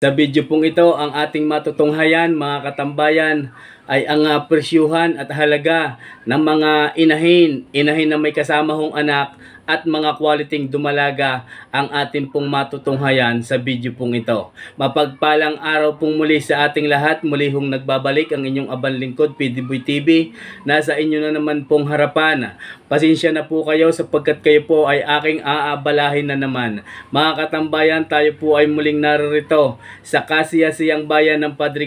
Sa video pong ito, ang ating matutunghayan mga katambayan ay ang presyuhan at halaga ng mga inahin na may kasama hong anak at mga quality dumalaga ang ating pong matutunghayan sa video pong ito. Mapagpalang araw pong muli sa ating lahat, muli hong nagbabalik ang inyong abang lingkod, PDBoy TV. Nasa inyo na naman pong harapan. Pasensya na po kayo sapagkat kayo po ay aking aabalahin na naman. Mga katambayan, tayo po ay muling narito sa kasiyasiyang bayan ng Padre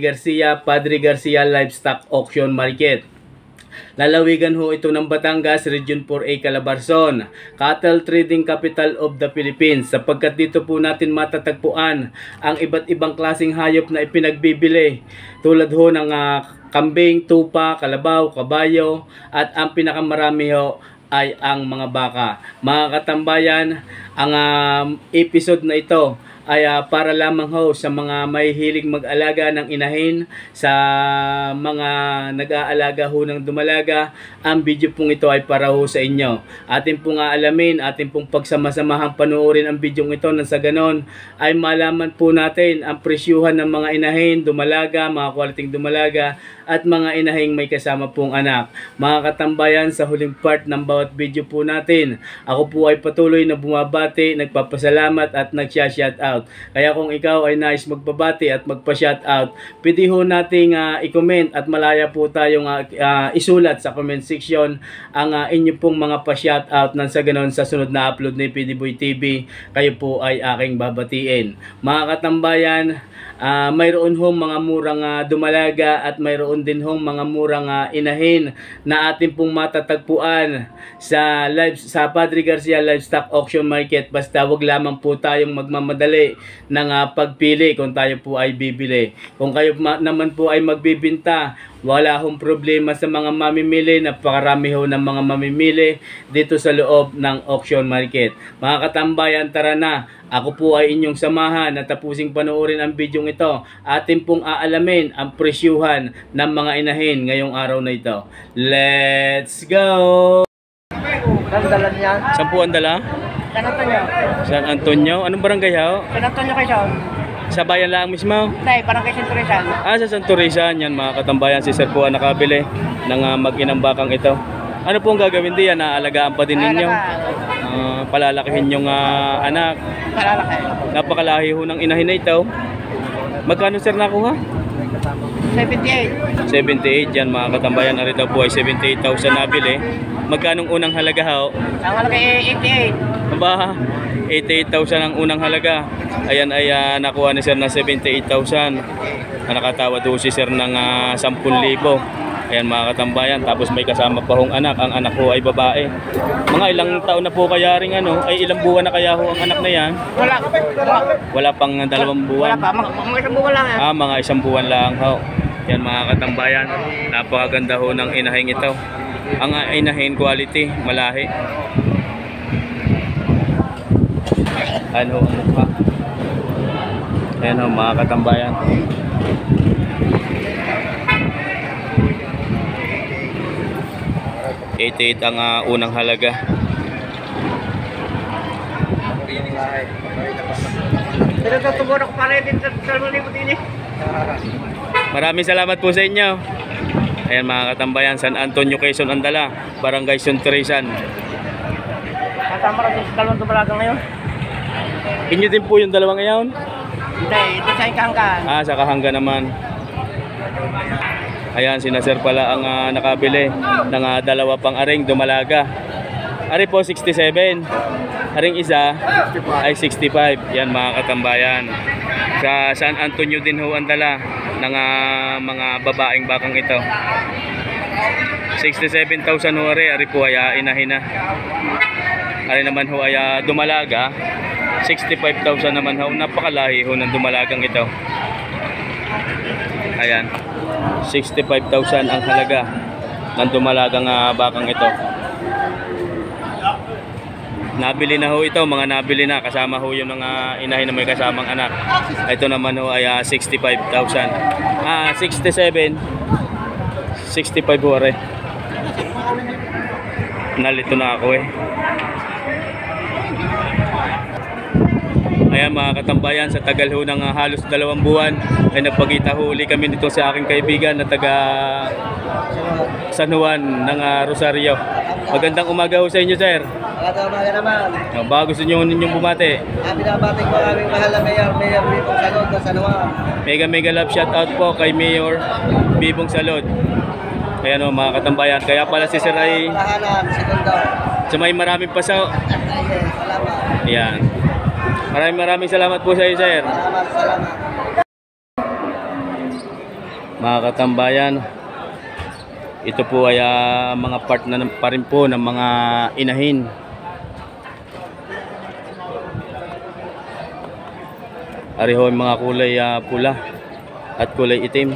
Garcia Livestock Auction Market. Lalawigan ho ito ng Batangas, Region 4A, Calabarzon, Cattle Trading Capital of the Philippines, sapagkat dito po natin matatagpuan ang iba't ibang klaseng hayop na ipinagbibili tulad ho ng kambing, tupa, kalabaw, kabayo, at ang pinakamarami ho ay ang mga baka. Mga katambayan, ang episode na ito ay para lamang ho sa mga may hilig mag-alaga ng inahin, sa mga nag-aalaga ho ng dumalaga. Ang video pong ito ay para ho sa inyo. Atin pong aalamin, atin pong pagsamasamahan panoorin ang video ito nang sa ganon ay malaman po natin ang presyuhan ng mga inahin, dumalaga, mga quality dumalaga at mga inahing may kasama pong anak. Mga katambayan, sa huling part ng bawat video po natin, ako po ay patuloy na bumabati, nagpapasalamat at nagsya-shoutout. Kaya kung ikaw ay nais magbabati at magpa-shoutout, pwede ho nating i-comment at malaya po tayong isulat sa comment section ang inyo pong mga pa-shoutout nang sa ganon sa sunod na upload ni PDBoy TV, kayo po ay aking babatiin. Mga katambayan, mayroon hong mga murang dumalaga at mayroon din hong mga murang inahin na atin pong matatagpuan sa Padre Garcia Livestock Auction Market. Basta wag lamang po tayong magmamadali ng pagpili kung tayo po ay bibili. Kung kayo naman po ay magbibinta, wala hong problema sa mga mamimili. Napakarami ho ng mga mamimili dito sa loob ng auction market. Mga katambayan, tara na. Ako po ay inyong samahan na tapusing panoorin ang video ito. Atin pong aalamin ang presyuhan ng mga inahin ngayong araw na ito. Let's go! Saan dala niya? Saan po ang dala? San Antonio. San Antonio? Anong barangay ho? San Antonio kayo. Sa bayan lang mismo? Tay, parang kay Santurisan. Sa Santurisan. Yan mga katambayan, si Sir po ang nakabili ng mag-inang bakang ito. Ano po ang gagawin diyan? Naalagaan pa din ninyo? Palalakihin yung anak. Palalaki. Napakalahi ho ng inahin na ito. Magkano sir nakuha? 78. 78 yan mga katambayan. Narito po ay 78,000 nabili. Magkanong unang halaga ho? Ang halaga ay 88. Aba, 88,000 ang unang halaga. Ayan ay nakuha ni sir na 78,000. Nakatawad ho si sir ng 10,000. Ayan mga katambayan, tapos may kasama pa hong anak. Ang anak ko ay babae. Mga ilang taon na po kaya ring ay ilang buwan na kaya ho ang anak na yan? Wala pang 2 buwan? Wala pa, mga isang buwan lang. Mga 1 buwan lang ho. Yan mga katambayan, napakaganda ho ng inahing ito. Ang inahin quality, malahi. Ano ang mukha? Ayan ho mga katambayan. $88 ang unang halaga. Pero tutubor ako para din sa libo din. Maraming salamat po sa inyo. Ayan mga katambayan, San Antonio, Quezon ang dala, Barangay Santurisan. Kasama rin sa dalawang dumalaga ngayon. Inyo din po yung dalawa ngayon? Hindi, ito sa Kahanggan. Sa Kahanggan naman. Ayan, sina sir pala ang nakabili ng 2 pang aring dumalaga. Ari po 67. Aring isa ay 65. Yan mga katambayan. Sa San Antonio din ho ang dala ng mga babaeng bakang ito. 67,000 ho ari po ay inahin na. Ari naman ho ay dumalaga. 65,000 naman ho. Napakalahi ho ng dumalagang ito. Ayan. 65,000 ang halaga ng dumalagang bakang ito. Nabili na ho ito, mga nabili na. Kasama ho yung mga inahin na may kasamang anak. Ito naman ho ay 65,000. 67. 65 ho rin. Nalito na ako eh. Ayan mga katambayan, sa tagal ho ng halos 2 buwan ay nagpagita ho uli kami nito sa aking kaibigan na taga San Juan ng Rosario. Magandang umaga ho sa inyo, sir. Magandang umaga naman. Bago gusto nyo ninyong bumati. Binabati ko aming mahal na Mayor Bibong Salod na San Juan. Mega love shoutout po kay Mayor Bibong Salod. Ayan o mga katambayan. Kaya pala si sir ay Tahanan, segundo. sa may maraming pasaw. Salamat. Ayan. Maraming salamat po sa iyo, sir. Salamat. Mga katambayan, ito po ay mga part na pa rin po ng mga inahin. Ariho yung mga kulay pula at kulay itim.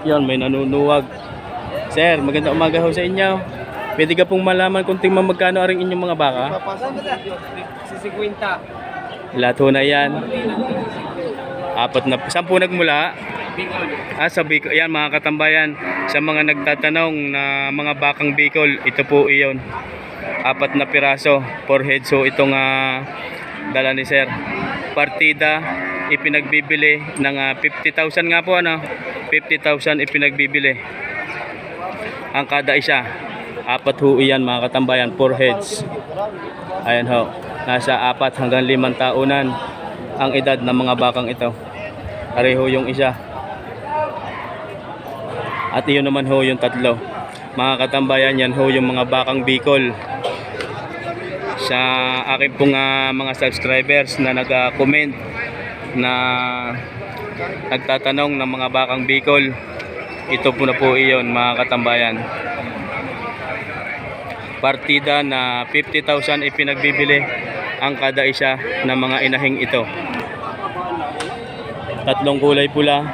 Yan, may nanunuwag. Sir, magandang umaga ho sa inyo. Pwede ka pong malaman kung tingnan magkano aring inyong mga baka? Si 50. Lahat ho na yan. 10 nagmula. Sa Bicol. Ayan mga katambayan, sa mga nagtatanong na mga bakang Bicol, ito po iyon. 4 na piraso, 4 heads. So itong dala ni sir. Partida ipinagbibili ng 50,000 nga po, ano? 50,000 ipinagbibili ang kada isa. 4 ho iyan mga katambayan, 4 heads. Ayan ho, nasa 4 hanggang 5 taunan ang edad ng mga bakang ito. Pareho yung isa. At iyon naman ho yung 3. Mga katambayan, yan ho yung mga bakang Bicol. Sa akin pong mga subscribers na nag-comment na nagtatanong ng mga bakang Bicol, ito po na po iyon mga katambayan. Partida na 50,000 ipinagbibili ang kada isa ng mga inahing ito. 3 kulay pula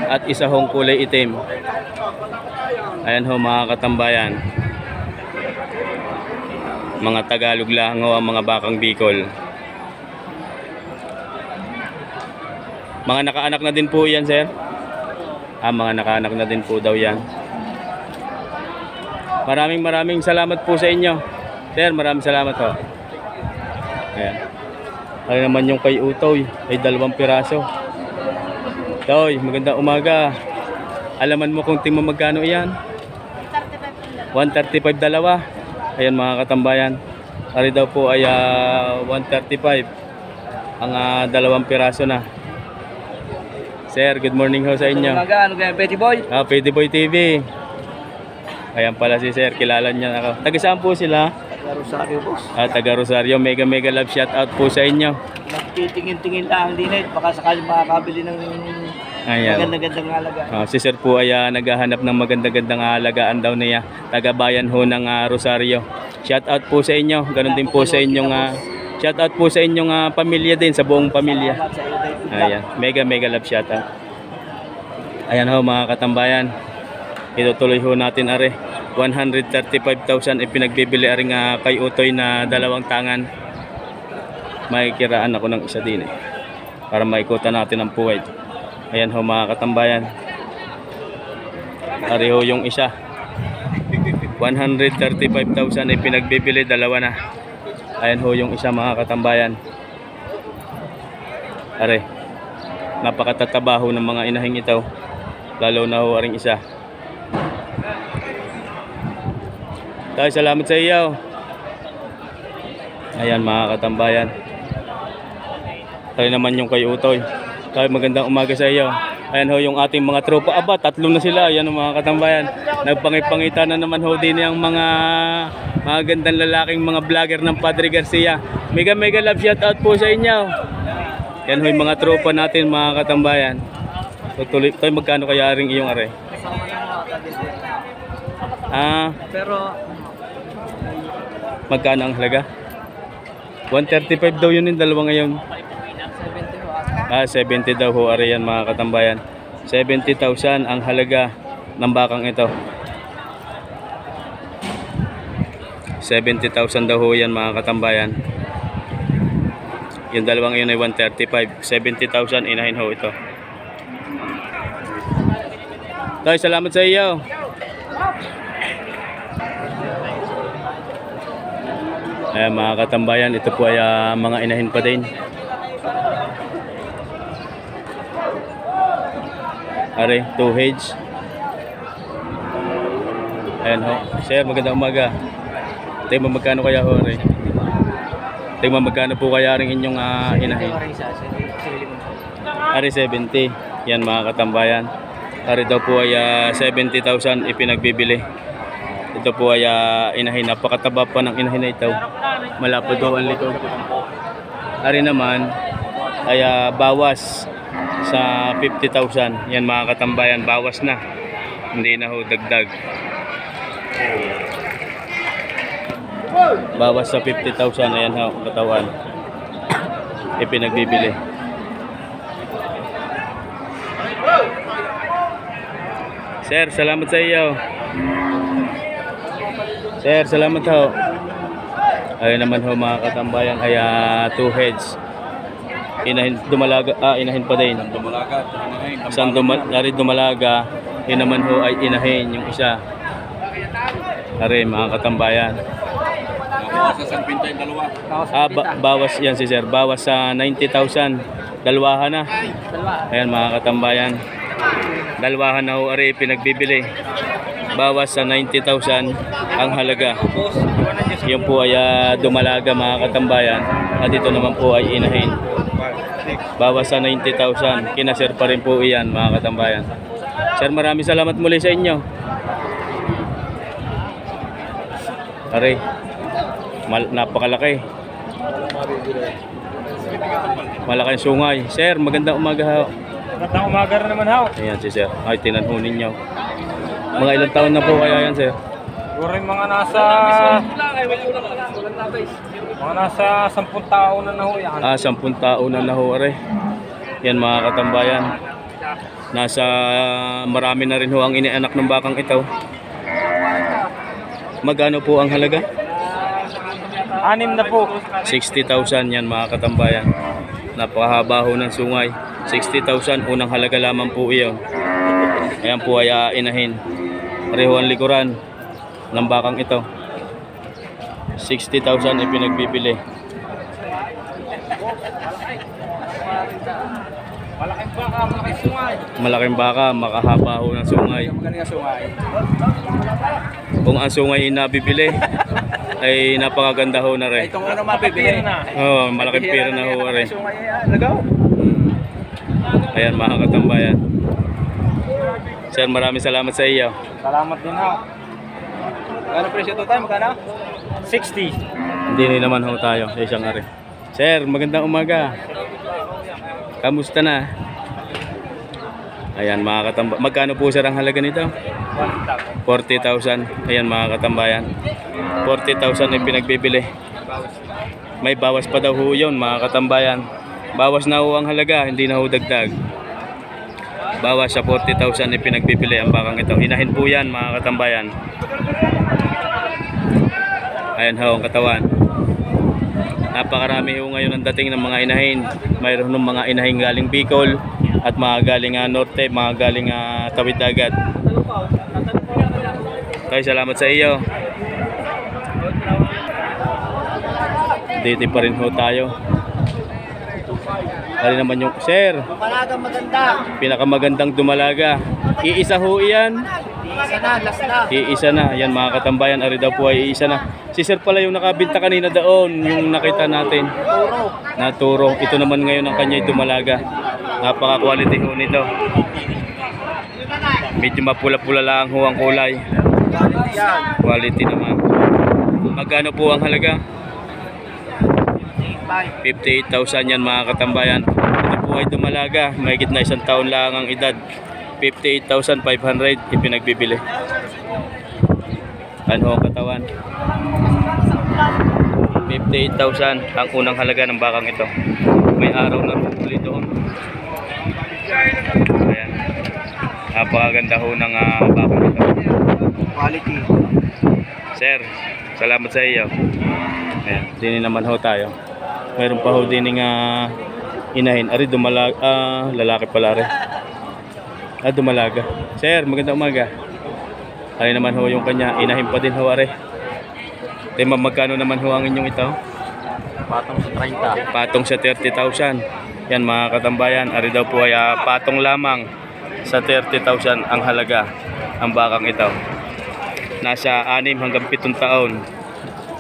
at 1 hong kulay itim. Ayan ho mga katambayan. Mga Tagalog lang ho ang mga bakang Bicol. Mga nakaanak na din po yan, sir. Mga nakaanak na din po daw yan. Maraming salamat po sa inyo. Sir, maraming salamat ho. Ayan. Ano naman yung kay Utoy ay 2 piraso. Toy, magandang umaga. Alaman mo kung tingnan magkano iyan? 135 dalawa. Ayan mga katambayan. Ari daw po ay 135 ang 2 piraso na. Sir, good morning ho sa inyo. Umaga, ano kaya, Petty Boy? Petty Boy TV. Ayan pala si sir, kilala niya ako. Taga saan po sila? Taga Rosario, boss. Taga Rosario. Mega love shout out po sa inyo. Nagtitingin-tingin lang din baka sakali makakabili ng maganda-gandang halaga. Si sir po ay naghahanap ng maganda-gandang halagaan daw niya. Taga-bayan ho ng Rosario. Shout out po sa inyo. Ganon din po sa inyong shout out po sa inyong pamilya din, sa buong pamilya. Ayan, mega love shout out. Ayan ho mga katambayan. Itutuloy ho natin are 135,000 ipinagbibili aring kay Utoy na 2 tangan. May kiraan ako ng isa din para maikutan natin ang puwet. Ayan ho mga katambayan. Pareho yung isa. 135,000 ay pinagbibili, 2 na. Ayan ho yung isa mga katambayan. Are, napakatatabaho ng mga inahing ito. Lalo na ho aring isa. Tayo, salamat sa iyo. Ayan mga katambayan. Tayo naman yung kay Utoy. Tayo, magandang umaga sa iyo. Ayan ho yung ating mga tropa. 3 na sila. Ayan mga katambayan. Nagpangipangita na naman ho din yung mga gandang lalaking mga vlogger ng Padre Garcia. Mega love shout out po sa inyo. Yan ho yung mga tropa natin mga katambayan. Tuloy, tayo, magkano kaya ring iyong are? Pero magkano ang halaga? 135 daw yun yung 2 ngayon. 70 daw ho are yan mga katambayan. 70,000 ang halaga ng bakang ito. 70,000 daw ho yan mga katambayan. Yung 2 ngayon ay 135. 70,000 inahin ho ito. Tayo, salamat sa iyo. Ayan mga katambayan, ito po ay mga inahin pa din. Are, 2 heads. Ayan ho. Sir, magandang umaga. Tingnan mo magkano kaya ho, are? Tingnan mo magkano po kaya rin inyong inahin. Are, 70. Yan mga katambayan. Are daw po ay 70,000 ipinagbibili. Ito po ay inahin. Napakataba pa ng inahin na ito. Malapad daw ang likod. Ari naman ay bawas sa 50,000. Yan mga katambayan, bawas na. Hindi na ho dagdag. Bawas sa 50,000. Ayan ho, katawan. Ipinagbibili. Sir, salamat sa iyo. Sir, salamat ho. Ayun naman ho mga katambayan ay 2 heads. Inahin dumalaga, inahin pa din. Isang dumalaga, yun naman ho ay inahin yung isa. Are mga katambayan. Bawas yan si sir. Bawas sa 90,000. Dalawahan na. Ayan mga katambayan. Dalawahan na ho are pinagbibili. Bawas sa 90,000 ang halaga. Yan po ay dumalaga mga katambayan. At ito naman po ay inahin. Bawas sa 90,000. Kinasir pa rin po iyan mga katambayan. Sir, maraming salamat muli sa inyo. Are, napakalaki. Malaking sungay. Sir, magandang umaga ho. Magandang umaga rin naman ho. Ayan si sir. Ay, tinanhunin nyo. Mga ilang taon na po kaya yan sir? Siguro mga nasa 10 taon na ho yan. 10 taon na ho are. Yan mga katambayan. Nasa marami na rin ho ang inianak ng bakang ito. Magkano po ang halaga? 6 na po. 60,000 yan mga katambayan. Napakahaba ho ng sungay. 60,000 unang halaga lamang po iyon. Ayan po ay inahin. Pareho ang likuran ng bakang ito. 60,000 ay pinagbibili. Malaking baka, malaking sungay. Malaking baka, makahaba ho ng sungay. Kung ang sungay ay nabibili, ay napakaganda ho na rin. Itong una mabibili na. Oo, malaking pera na ho rin. Lagaw. Ayan mga katambayan. Sir, maraming salamat sa iyo. Salamat din ho. Magkano presyo ito tayo? Magkano? 60. Hindi naman ho tayo sa isang ari. Sir, magandang umaga. Kamusta na? Ayan mga katambayan. Magkano po sir ang halaga nito? 40,000. Ayan mga katambayan. 40,000 ay pinagbibili. May bawas pa daw ho yun mga katambayan. Bawas na ho ang halaga, hindi na ho dagdag. Bawas sa 40,000 ay pinagbibili ang bakang ito. Inahin po yan mga katambayan. Ayan ho ang katawan. Napakarami ho ngayon ang dating ng mga inahin. Mayroon ng mga inahin galing Bicol at mga galing Norte, mga galing Tawid Dagat. Kaya salamat sa iyo. Dito pa rin ho tayo. Ano naman yung sir? Dumalagang maganda. Pinakamagandang dumalaga. Iisa ho iyan. Iisa na, last na. Iisa na. Yan mga katambayan. Ari daw po ay iisa na. Si sir pala yung nakabinta kanina doon. Yung nakita natin. Naturo. Ito naman ngayon ang kanya'y dumalaga. Napaka-quality ho nito. Medyo mapula-pula lang ho ang kulay. Quality naman. Magkano po ang halaga? 58,000 yan mga katambayan. Ito po ay dumalaga. Mahigit na 1 taon lang ang edad. 58,500 ipinagbibili. Ano ang katawan? 58,000 ang unang halaga ng bakang ito. May araw na huli doon. Ayan. Napakaganda ho ng bakang ito. Quality. Sir, salamat sa iyo. Ayan, dinin naman ho tayo. Meron pa ho dining inahin. Ari dumalaga, lalaki pala rin. Dumalaga. Sir, magandang umaga. Ari naman ho yung kanya, inahin pa din ho ari. Tema, magkano naman ho ang inyong ito? Patong sa 30. Patong sa 30,000. Yan mga katambayan, ari daw po ay patong lamang sa 30,000 ang halaga ang bakang ito. Nasa 6 hanggang 7 taon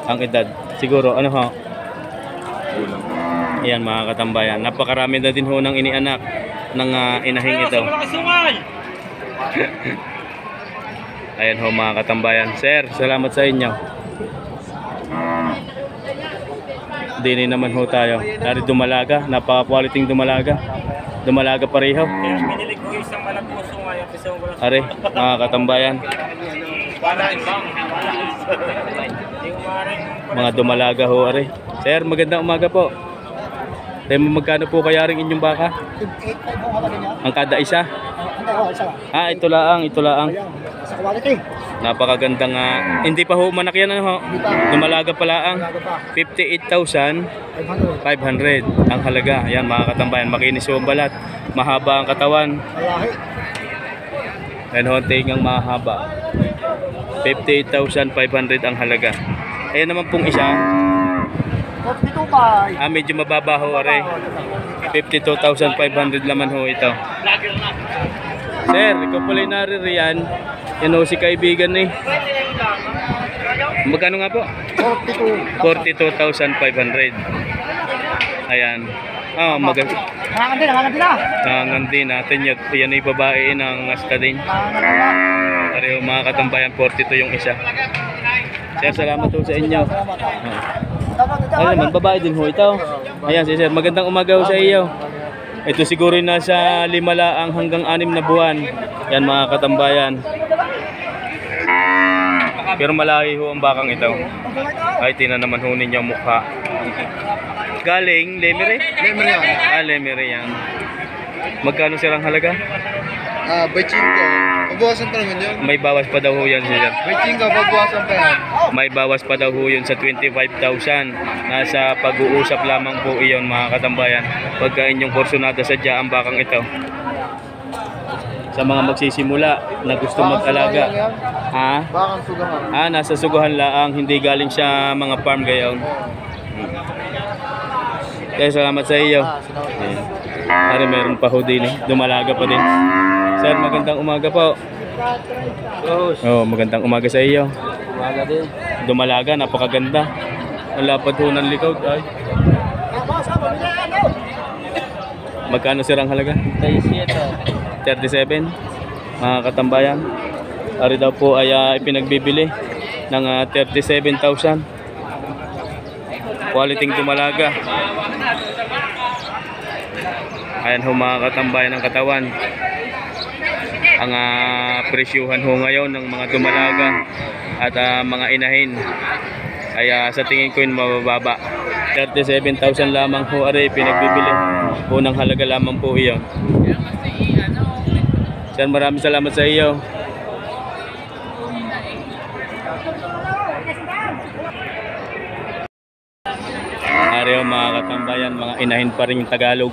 ang edad. Siguro ano ho? Ayan mga katambayan, napakarami na din ho ng inianak ng inahing ito. Ayan ho mga katambayan. Sir, salamat sa inyo. Dini naman ho tayo. Dari Dumalaga, napaka-quality Dumalaga. Dumalaga pareho. Binili ko isang malapuso ngayon. Are, mga katambayan. Mga Dumalaga ho, are. Sir, magandang umaga po. Magkano po kaya rin inyong baka? Ang kada isa? Ito laang, ito laang. Napakagandang hindi pa ho manak yan, ano ho? Dumalaga pala ang 58,500 ang halaga. Ayan mga katambayan, makinis ho ang balat, mahaba ang katawan. Ayan ho, tingang mahaba. 58,500 ang halaga. Ayan naman pong isa. Medyo mababa ho, are. 52,500 laman ho ito. Sir, ikaw pala yung naririyan. Yan ho si kaibigan eh. Magkano nga po? 42,500. Ayan. Maganda. Nangangan din natin. Yan ay babae ng asta din. Pareho mga katambayan, 42 yung isa. Sir, salamat po sa inyo. Ano naman, babae din ho ito. Ayan, sir, magandang umaga ho sa iyo. Ito siguro nasa 5 laang hanggang 6 na buwan. Yan mga katambayan. Pero malaki ho ang bakang ito. Ay, tina naman ho ninyo ang mukha. Galing, Lemery? Lemery yan. Lemery yan. Magkano sir ang halaga? By 5. Pabawasan pa naman yun. May bawas pa daw ho yan, sir. By 5, pabawasan pa yan. May bawas pa daw ho yun sa 25,000. Nasa pag-uusap lamang po iyon mga katambayan. Pagka inyong kursunada sadya ang bakang ito. Sa mga magsisimula na gusto mag-alaga. Bakang sugahan. Nasa suguhan laang, hindi galing sa mga farm gayon. Kaya salamat sa iyo. Ari, meron pa ho din eh. Dumalaga pa din. Sir, magandang umaga po. Magandang umaga sa iyo. Umaga din. Dumalaga, napakaganda. Ang lapad ho ng likod. Ay. Magkano sir ang halaga? 37. Mga katambayan. Ari daw po ay ipinagbibili ng 37,000. Quality Dumalaga. Ayan ho mga katambayan ng katawan. Ang presyuhan ho ngayon ng mga Dumalaga at mga inahin ay sa tingin ko yun mabababa. 37,000 lamang ho are pinagbibili. Unang halaga lamang po iyon. Sir, maraming salamat sa iyo. Ariyo mga katambayan, mga inahin pa rin Tagalog.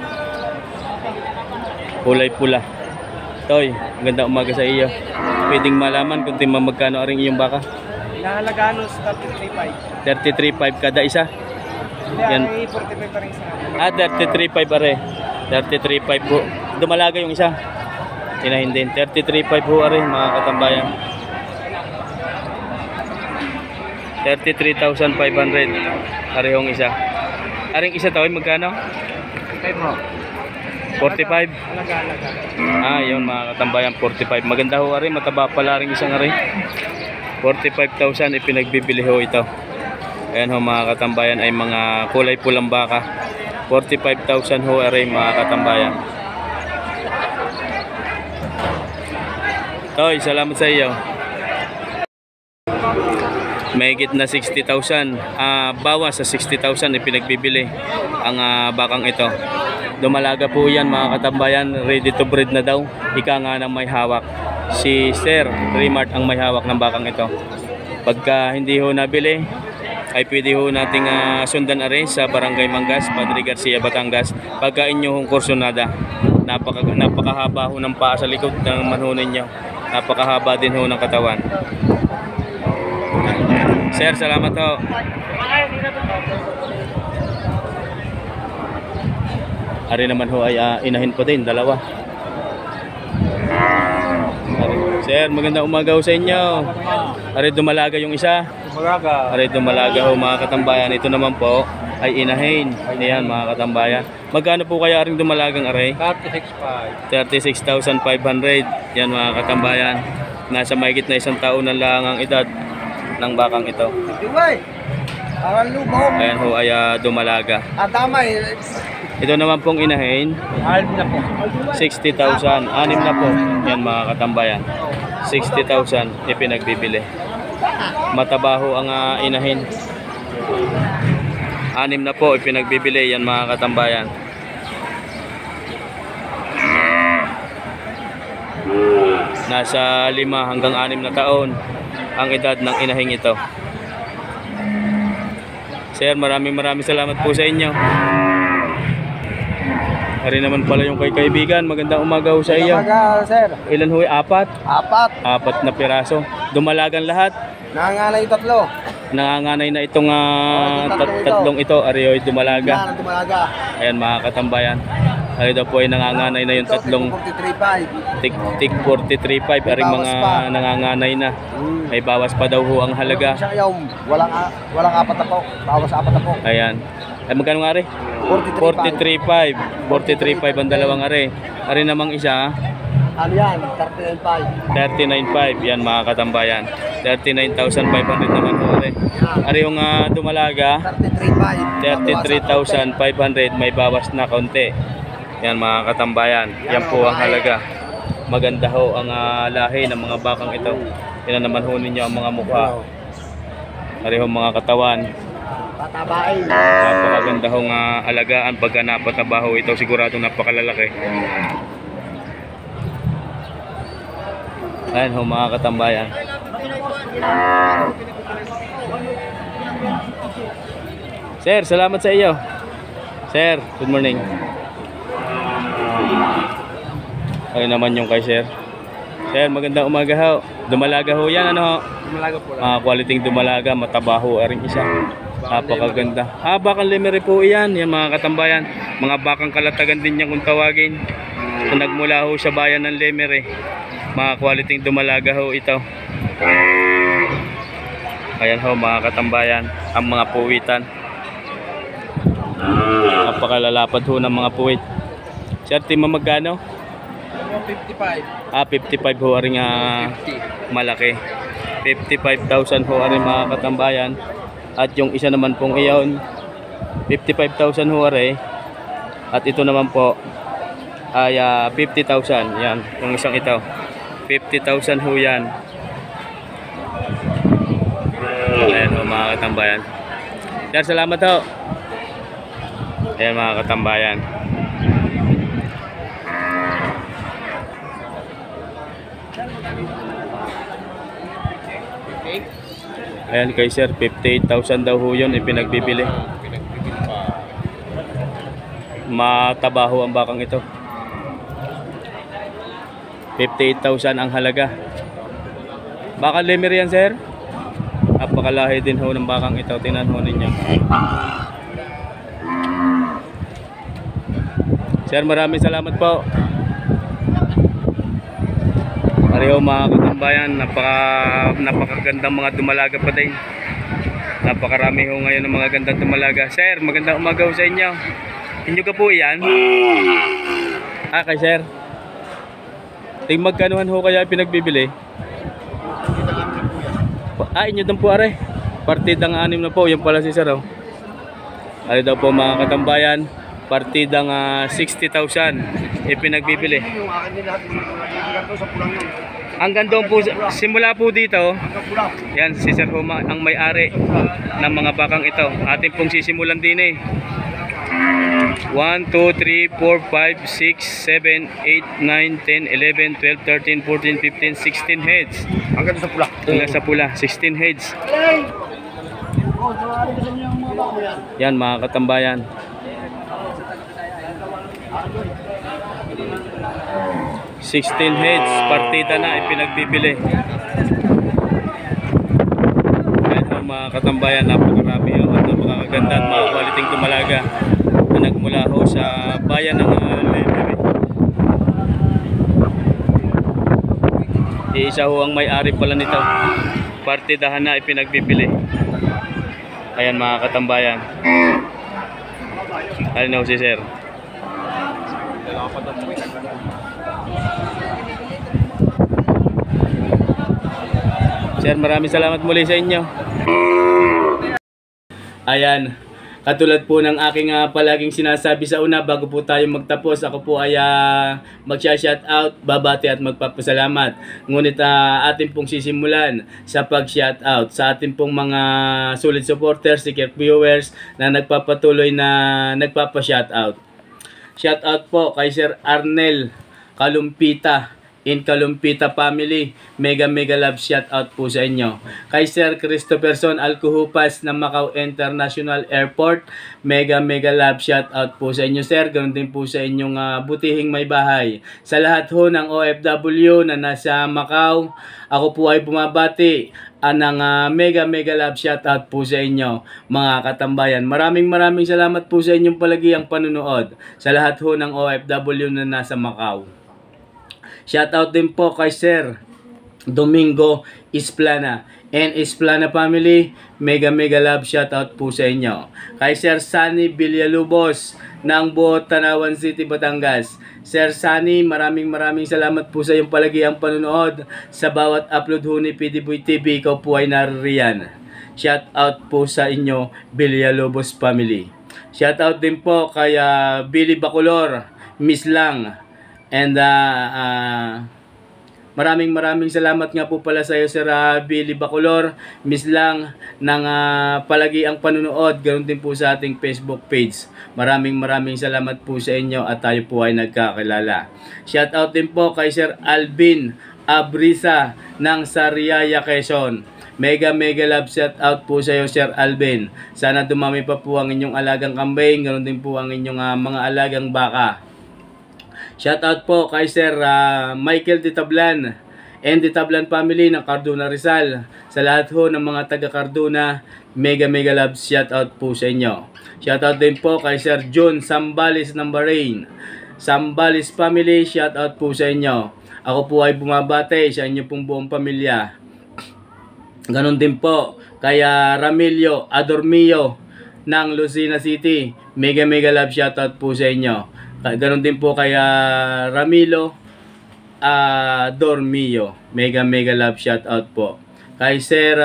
Kulay pula. Toy, maganda umaga sa iyo. Pwedeng malaman kung magkano aring iyong baka? Nahalagaan sa 33.5. 33.5 kada isa? Yan. 45 pa rin sa 33.5 are. 33.5 po. Dumalaga yung isa. Inahin din. 33.5 po are mga katambayan. 33,500 parehong isa. Aring isa to ay magkano? 45. Yun mga katambayan, 45. Maganda ho are, mataba pala ring isang are. 45,000 ipinagbibili ho ito. Ayan ho mga katambayan ay mga kulay pulang baka. 45,000 ho are mga katambayan. Toy, salamat sa iyo. Mahigit na 60,000. Bawas sa 60,000 ipinagbibili ang bakang ito. Dumalaga po yan mga katambayan, ready to breed na daw. Ika nga ng may hawak. Si Sir Remart ang may hawak ng bakang ito. Pagka hindi ho nabili, ay pwede ho nating sundan are sa Barangay Mangas, Padre Garcia, Batangas. Pagka inyong kursunada, napakahaba ho ng paa sa likod ng manhunin nyo. Napakahaba din ho ng katawan. Sir, salamat ho. Ari naman ho ay inahin po din, dalawa. Sir, magandang umaga ho sa inyo. Ari dumalaga yung isa. Ari dumalaga ho mga katambayan. Ito naman po ay inahin. Ayan mga katambayan. Magkano po kaya aring dumalagang aray? 36,500. Yan mga katambayan. Nasa mahigit na 1 taon na lang ang edad ng bakang ito. Ayan ho ay dumalaga. Ito naman pong inahin, 60,000. 6 na po. Yan mga katambayan. 60,000 ipinagbibili. Matabaho ang inahin. 6 na po ipinagbibili. Yan mga katambayan. Nasa 5 hanggang 6 na taon ang edad ng inahing ito. Sir, maraming salamat po sa inyo. Hari naman pala yung kay kaibigan. Magandang umaga ho sa iyo. Sir. Ilan ho? 4? 4. 4 na piraso. Dumalagan lahat. Nanganganay 3. Nanganganay na itong tatlong ito. Ari ho'y dumalaga. Dumalaga. Ayan mga katambayan. Ari daw po ay nanganganay na yung tatlong 43.5. Tik 43.5. Aring mga nanganganay na. May bawas pa daw ho ang halaga. Walang 4 na po. Bawas 4 na po. Ayan. Ay magkano nga ari? 43.5. 43.5 ang dalawang ari. Ari namang isa. Ano yan? 39.5. 39.5. Yan mga katambayan. 39,500 naman po ari. Ari yung dumalaga. 33,500. May bawas na kaunti. Yan mga katambayan. Yan po ang halaga. Maganda ho ang lahi ng mga bakang ito. Yan naman ho ninyo ang mga mukha. Ari ho mga katawan. Patabain. Napakaganda hong alagaan pagka napatabaho ito, siguradong napakalalaki. Ayan ho mga katambayan. Sir, salamat sa iyo. Sir, good morning. Ayun naman yung kay sir. Sir, magandang umaga ho. Dumalaga ho yan, ano ho? Dumalaga po lang. Quality dumalaga, matabaho aring isa. Napakaganda. Bakang lemere po yan. Yan mga katambayan. Mga bakang kalatagan din yan kung tawagin. Kung nagmula ho sa bayan ng Lemere. Mga quality dumalaga ho ito. Ayan ho mga katambayan. Ang mga puwitan. Napakalalapad ho ng mga puwit. Sir, tima magkano? 55. 55 ho aring malaki. 55,000 ho aring mga katambayan. At yung isa naman pong iyon 55,000 ho are. At ito naman po ay 50,000. Yan, yung isang ito 50,000 ho yan. Ayan ho mga katambayan. Sir, salamat ho. Ayan mga katambayan. Ayan kay sir, 58,000 daw ho yun ipinagbibili. Matabaho ang bakang ito. 58,000 ang halaga. Bakang Lemere yan sir. Napakalahi din ho ng bakang ito. Tingnan ho ninyo. Sir, maraming salamat po. Pareho mga katambayan, napakagandang mga dumalaga pa din. Napakarami ho ngayon ng mga gandang dumalaga. Sir, magandang umaga ho sa inyo. Inyo ka po yan? Kay sir. Ting magkanuhan ho kaya pinagbibili? Inyo doon po are. Partidang 6 na po. Yan pala si sir. Ano daw po mga katambayan? Partidang 60,000 ipinagbibili. Hanggang doon po, simula po dito, yan si Sir Huma ang may-ari ng mga bakang ito. Atin pong sisimulan din 1, 2, 3, 4, 5, 6, 7, 8, 9, 10, 11, 12, 13, 14, 15, 16 heads. Hanggang sa pula. Hanggang sa pula, 16 heads. Yan mga katambayan. 16 heads, partida na ipinagbibili. Ayan mga katambayan, napakarami at napakaganda at mga quality dumalaga na nagmula ho sa bayan ng Lemery. Isa ho ang may-ari pala nito. Partidahan na ipinagbibili. Ayan mga katambayan. Ano si sir? Sir, maraming salamat muli sa inyo. Ayan. Katulad po ng aking palaging sinasabi sa una bago po tayo magtapos, ako po ay mag-shoutout, babati at magpapasalamat. Ngunit atin pong sisimulan sa pag-shoutout sa ating pong mga solid supporters, secret viewers na nagpapatuloy na nagpapa-shoutout. Shoutout po kay Sir Arnel Kalumpita in Kalumpita family. Mega love shoutout po sa inyo. Kay Sir Christopherson Alcuhupas ng Macau International Airport. Mega love shoutout po sa inyo sir. Ganoon din po sa inyong butihing may bahay. Sa lahat ho ng OFW na nasa Macau, ako po ay bumabati ng mega love shoutout po sa inyo mga katambayan. Maraming salamat po sa inyong palagiang panunood. Sa lahat ho ng OFW na nasa Macau. Shoutout din po kay Sir Domingo Isplana and Isplana family. Mega love shoutout po sa inyo. Kay Sir Sunny Villalubos ng Buot, Tanawan City, Batangas. Sir Sunny, maraming salamat po sa iyong palagiang panunood. Sa bawat upload ho ni PDBoy TV, ikaw po ay naririyan. Shoutout po sa inyo, Villalubos family. Shoutout din po kay Billy Bacolor, Miss Lang. And maraming salamat nga po pala sa iyo Sir Billy Bacolor, Miss Lang ng palagi ang panunood. Ganoon din po sa ating Facebook page. Maraming salamat po sa inyo at tayo po ay nagkakilala. Shoutout din po kay Sir Alvin Abrisa ng Sariaya, Quezon. Mega love shoutout po sa iyo Sir Alvin. Sana dumami pa po ang inyong alagang kambing, ganoon din po ang inyong mga alagang baka. Shoutout po kay Sir Michael Ditablan and Ditablan family ng Cardona, Rizal. Sa lahat ho ng mga taga Cardona, mega love shoutout po sa inyo. Shoutout din po kay Sir John Sambales ng Bahrain. Sambales family, shoutout po sa inyo. Ako po ay bumabate sa inyo pong buong pamilya. Ganon din po kay Ramilio Adormio ng Lucena City. Mega love shoutout po sa inyo. Ganon din po kay Ramilo Dormio. Mega love shoutout po. Kay Sir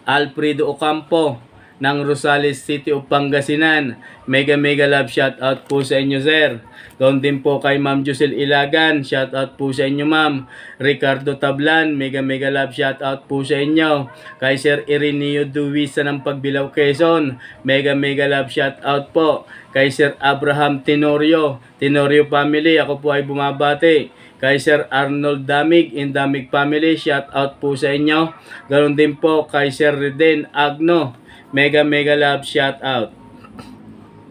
Alfredo Ocampo ng Rosales City of Pangasinan. Mega love shoutout po sa inyo sir. Ganon din po kay Ma'am Josel Ilagan. Shoutout po sa inyo ma'am. Ricardo Tablan. Mega love shoutout po sa inyo. Kay Sir Ireneo Duwisa ng Pagbilao, Quezon. Mega love shoutout po. Kay Sir Abraham Tenorio family, ako po ay bumabati. Kay Sir Arnold Damig in Damig family, shoutout po sa inyo. Ganon din po kay Sir Reden Agno. Mega love shoutout.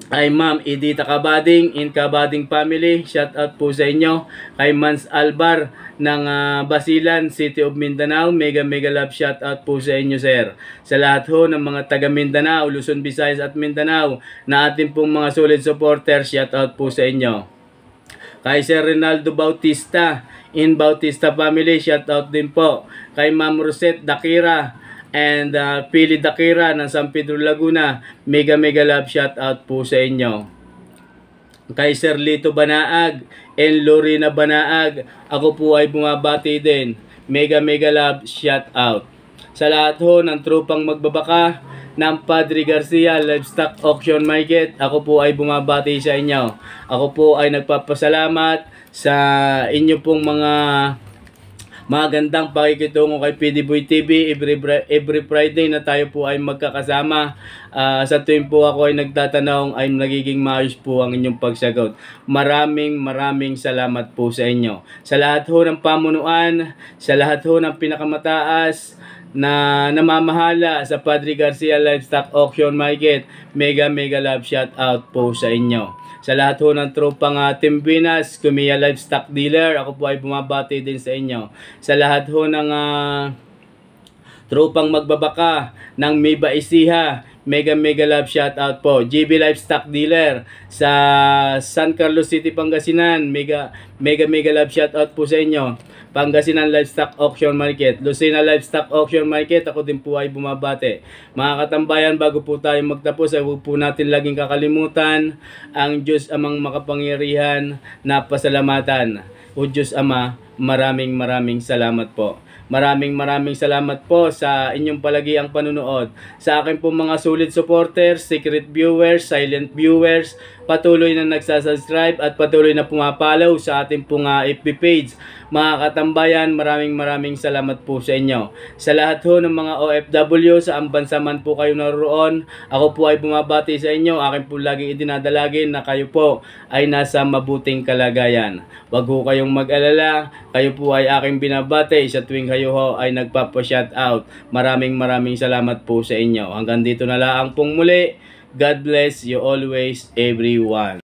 Kay Ma'am Edita Kabading in Kabading family, shoutout po sa inyo. Kay Mans Albar ng Basilan City of Mindanao, mega love shoutout po sa inyo sir. Sa lahat ho ng mga taga Mindanao, Luzon, Visayas at Mindanao na ating pong mga solid supporters, shoutout po sa inyo. Kay Sir Rinaldo Bautista in Bautista family, shoutout din po. Kay Ma'am Rosette Dakira and Pili Dakira ng San Pedro, Laguna, mega love shoutout po sa inyo. Kay Sir Lito Banaag and Lorena Banaag, ako po ay bumabati din. Mega love shoutout. Sa lahat ho ng trupang magbabaka ng Padre Garcia Livestock Auction Market, ako po ay bumabati sa inyo. Ako po ay nagpapasalamat sa inyo pong mga magandang pakikitungo kay PDBoy TV every Friday na tayo po ay magkakasama. Sa tuwing po ako ay nagtatanong ay nagiging maayos po ang inyong pagsagot. Maraming salamat po sa inyo. Sa lahat ho ng pamunuan, sa lahat ho ng pinakamataas na namamahala sa Padre Garcia Livestock Auction Market, mega love shout out po sa inyo. Sa lahat ho ng tropang Team Pinas, Kumiya Livestock Dealer, ako po ay bumabati din sa inyo. Sa lahat ho ng Tropang magbabaka ng Miba Ecija, mega love shoutout po. GB Livestock Dealer sa San Carlos City, Pangasinan, mega love shoutout po sa inyo. Pangasinan Livestock Auction Market, Lucena Livestock Auction Market, ako din po ay bumabate. Mga katambayan, bago po tayo magtapos, ay huwag po natin laging kakalimutan ang Diyos Amang makapangyarihan na pasalamatan. O Diyos Ama, maraming salamat po. Maraming salamat po sa inyong palagiang panunood. Sa akin po mga solid supporters, secret viewers, silent viewers, patuloy na nagsasubscribe at patuloy na pumapalaw sa ating pong FB page. Mga katambayan, maraming salamat po sa inyo. Sa lahat ho ng mga OFW sa ang bansa man po kayo naroon, ako po ay bumabati sa inyo. Akin po laging idinadalagin na kayo po ay nasa mabuting kalagayan. Huwag ho kayong mag-alala, kayo po ay aking binabati sa tuwing kayo ho ay nagpapa-shoutout. Maraming salamat po sa inyo. Hanggang dito na lang pong muli. God bless you always, everyone.